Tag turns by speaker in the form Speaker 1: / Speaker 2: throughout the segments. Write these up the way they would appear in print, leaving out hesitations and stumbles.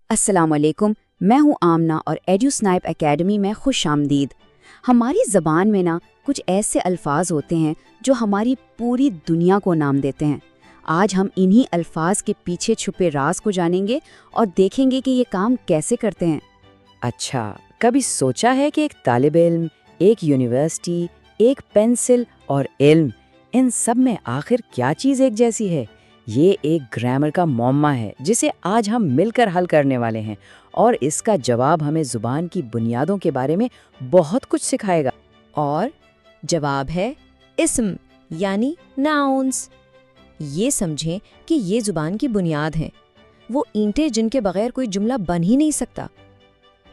Speaker 1: अस्सलाम वालेकुम, मैं हूँ आमना और एड्यूस्नाइप एकेडमी में खुश आमदीद। हमारी ज़बान में ना कुछ ऐसे अल्फाज होते हैं जो हमारी पूरी दुनिया को नाम देते हैं। आज हम इन्हीं अल्फाज के पीछे छुपे राज को जानेंगे और देखेंगे कि ये काम कैसे करते हैं।
Speaker 2: अच्छा, कभी सोचा है कि एक तालिब इल्म, एक यूनिवर्सिटी, एक पेंसिल और इल्म, इन सब में आखिर क्या चीज़ एक जैसी है? ये एक ग्रामर का मौम्मा है जिसे आज हम मिलकर हल करने वाले हैं, और इसका जवाब हमें ज़ुबान की बुनियादों के बारे में बहुत कुछ सिखाएगा।
Speaker 3: और जवाब है इस्म यानी नाउन्स। ये समझें कि ये ज़ुबान की बुनियाद हैं, वो ईंटें जिनके बगैर कोई जुमला बन ही नहीं सकता।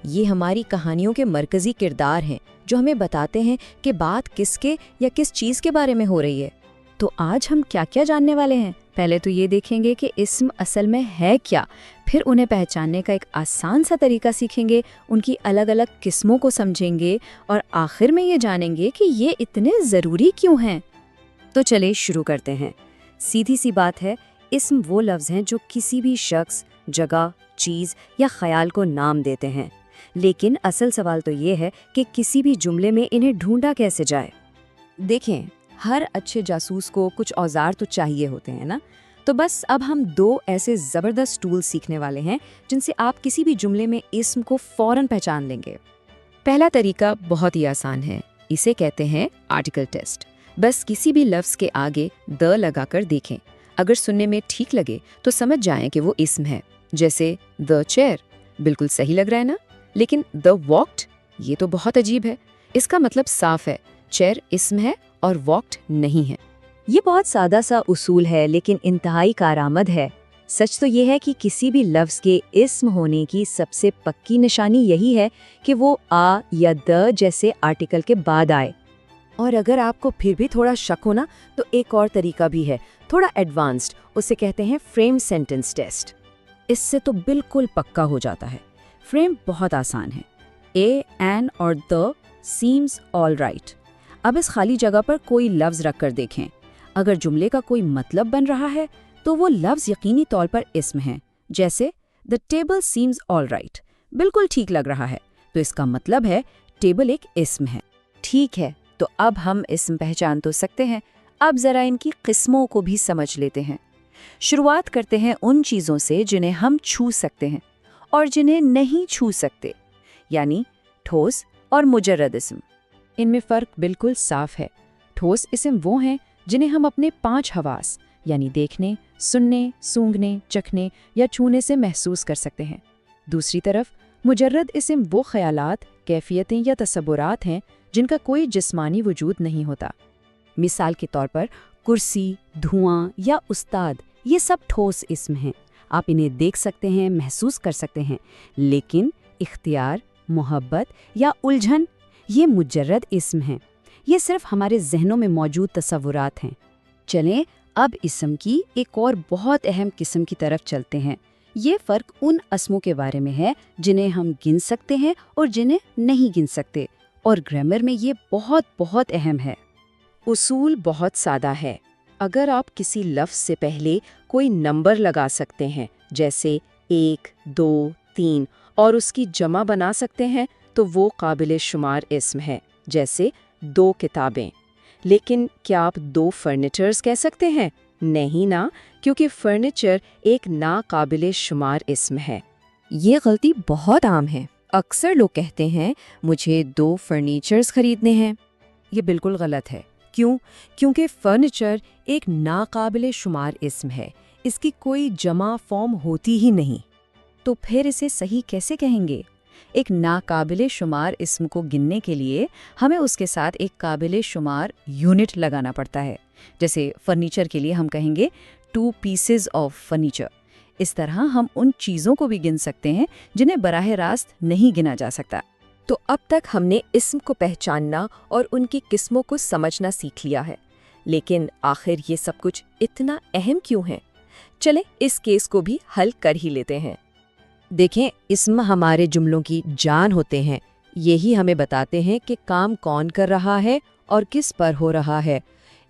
Speaker 3: ये हमारी कहानियों के मरकज़ी किरदार हैं जो हमें बताते हैं कि बात किसके या किस चीज़ के बारे में हो रही है।
Speaker 1: तो आज हम क्या क्या जानने वाले हैं? पहले तो ये देखेंगे कि इस्म असल में है क्या, फिर उन्हें पहचानने का एक आसान सा तरीका सीखेंगे, उनकी अलग अलग किस्मों को समझेंगे और आखिर में ये जानेंगे कि ये इतने ज़रूरी क्यों हैं। तो चले शुरू करते हैं। सीधी सी बात है, इस्म वो लफ्ज़ हैं जो किसी भी शख्स, जगह, चीज़ या ख्याल को नाम देते हैं। लेकिन असल सवाल तो ये है कि किसी भी जुमले में इन्हें ढूंढा कैसे जाए। देखें, हर अच्छे जासूस को कुछ औजार तो चाहिए होते हैं ना। तो बस अब हम दो ऐसे ज़बरदस्त टूल सीखने वाले हैं जिनसे आप किसी भी जुमले में इस्म को फ़ौरन पहचान लेंगे। पहला तरीका बहुत ही आसान है, इसे कहते हैं आर्टिकल टेस्ट। बस किसी भी लफ्ज़ के आगे द लगाकर देखें, अगर सुनने में ठीक लगे तो समझ जाएं कि वो इस्म है। जैसे द चेयर, बिल्कुल सही लग रहा है ना, लेकिन द वॉक्ड, ये तो बहुत अजीब है। इसका मतलब साफ है, चेयर इस्म है और वॉक्ड नहीं है।
Speaker 3: ये बहुत सादा सा उसूल है लेकिन इंतहाई कारआमद है। सच तो ये है कि किसी भी लफ्ज़ के इस्म होने की सबसे पक्की निशानी यही है कि वो आ या द जैसे आर्टिकल के बाद आए।
Speaker 2: और अगर आपको फिर भी थोड़ा शक हो ना, तो एक और तरीका भी है, थोड़ा एडवांस्ड, उसे कहते हैं फ्रेम सेंटेंस टेस्ट। इससे तो बिल्कुल पक्का हो जाता है। फ्रेम बहुत आसान है, ए, एन और द सीम्स ऑल राइट। अब इस खाली जगह पर कोई लफ्ज़ रख कर देखें, अगर जुमले का कोई मतलब बन रहा है तो वो लफ्ज़ यकीनी तौर पर इस्म है। जैसे the table seems all right, बिल्कुल ठीक लग रहा है, तो इसका मतलब है टेबल एक इस्म है। ठीक है, तो अब हम इस्म पहचान तो सकते हैं, अब ज़रा इनकी किस्मों को भी समझ लेते हैं। शुरुआत करते हैं उन चीज़ों से जिन्हें हम छू सकते हैं और जिन्हें नहीं छू सकते, यानी ठोस और मुजर्रद इस्म। इनमें फ़र्क बिल्कुल साफ है। ठोस इस्म वो हैं जिन्हें हम अपने 5 हवास यानी देखने, सुनने, सूंघने, चखने या छूने से महसूस कर सकते हैं। दूसरी तरफ मुजर्रद इस्म वो ख़यालात, कैफियतें या तसव्वुरात हैं जिनका कोई जिस्मानी वजूद नहीं होता। मिसाल के तौर पर कुर्सी, धुआं या उस्ताद, ये सब ठोस इस्म हैं। आप इन्हें देख सकते हैं, महसूस कर सकते हैं, लेकिन इख्तियार, मोहब्बत या उलझन, ये मुजर्रद इस्म हैं। ये सिर्फ हमारे जहनों में मौजूद तसव्वुरात हैं। चलें अब इस्म की एक और बहुत अहम किस्म की तरफ चलते हैं। ये फ़र्क उन अस्मों के बारे में है जिन्हें हम गिन सकते हैं और जिन्हें नहीं गिन सकते, और ग्रामर में ये बहुत बहुत अहम है। उसूल बहुत सादा है। अगर आप किसी लफ्ज़ से पहले कोई नंबर लगा सकते हैं, जैसे 1, 2, 3, और उसकी जमा बना सकते हैं, तो वो काबिल शुमार इस्म है। जैसे 2 किताबें। लेकिन क्या आप 2 फर्नीचर्स कह सकते हैं? नहीं ना, क्योंकि फर्नीचर एक नाकाबिल शुमार इस्म है।
Speaker 3: ये गलती बहुत आम है। अक्सर लोग कहते हैं मुझे 2 फर्नीचर्स खरीदने हैं।
Speaker 2: ये बिल्कुल गलत है। क्यों? क्योंकि फर्नीचर एक नाकाबिल शुमार इस्म है, इसकी कोई जमा फॉर्म होती ही नहीं।
Speaker 1: तो फिर इसे सही कैसे कहेंगे? एक नाकाबिले शुमार इस्म को गिनने के लिए हमें उसके साथ एक काबिले शुमार यूनिट लगाना पड़ता है। जैसे फर्नीचर के लिए हम कहेंगे 2 पीसेज ऑफ फर्नीचर। इस तरह हम उन चीज़ों को भी गिन सकते हैं जिन्हें बराह रास्त नहीं गिना जा सकता।
Speaker 3: तो अब तक हमने इस्म को पहचानना और उनकी किस्मों को समझना सीख लिया है, लेकिन आखिर ये सब कुछ इतना अहम क्यों है? चलें इस केस को भी हल कर ही लेते हैं। देखें, इस्म हमारे जुमलों की जान होते हैं। यही हमें बताते हैं कि काम कौन कर रहा है और किस पर हो रहा है।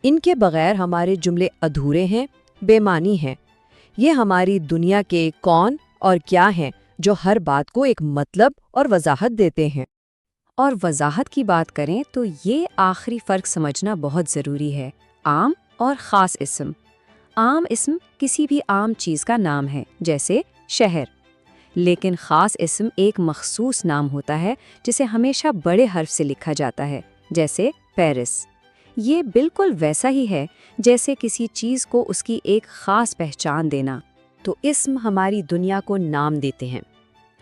Speaker 3: इनके बगैर हमारे जुमले अधूरे हैं, बेमानी हैं। ये हमारी दुनिया के कौन और क्या हैं
Speaker 2: جو ہر بات کو ایک مطلب اور وضاحت دیتے ہیں۔
Speaker 1: اور وضاحت کی بات کریں تو یہ آخری فرق سمجھنا بہت ضروری ہے، عام اور خاص اسم۔ عام اسم کسی بھی عام چیز کا نام ہے، جیسے شہر، لیکن خاص اسم ایک مخصوص نام ہوتا ہے جسے ہمیشہ بڑے حرف سے لکھا جاتا ہے، جیسے پیرس۔ یہ بالکل ویسا ہی ہے جیسے کسی چیز کو اس کی ایک خاص پہچان دینا۔
Speaker 2: تو اسم ہماری دنیا کو نام دیتے ہیں،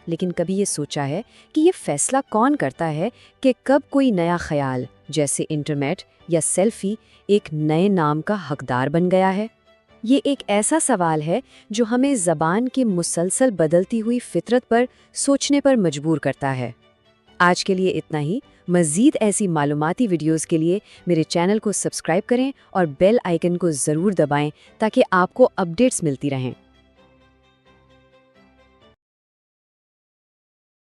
Speaker 2: لیکن کبھی یہ سوچا ہے کہ یہ فیصلہ کون کرتا ہے کہ کب کوئی نیا خیال جیسے انٹرنیٹ یا سیلفی ایک نئے نام کا حقدار بن گیا ہے؟ یہ ایک ایسا سوال ہے جو ہمیں زبان کی مسلسل بدلتی ہوئی فطرت پر سوچنے پر مجبور کرتا ہے۔ آج کے لیے اتنا ہی۔ مزید ایسی معلوماتی ویڈیوز کے لیے میرے چینل کو سبسکرائب کریں اور بیل آئیکن کو ضرور دبائیں تاکہ آپ کو اپڈیٹس ملتی رہیں۔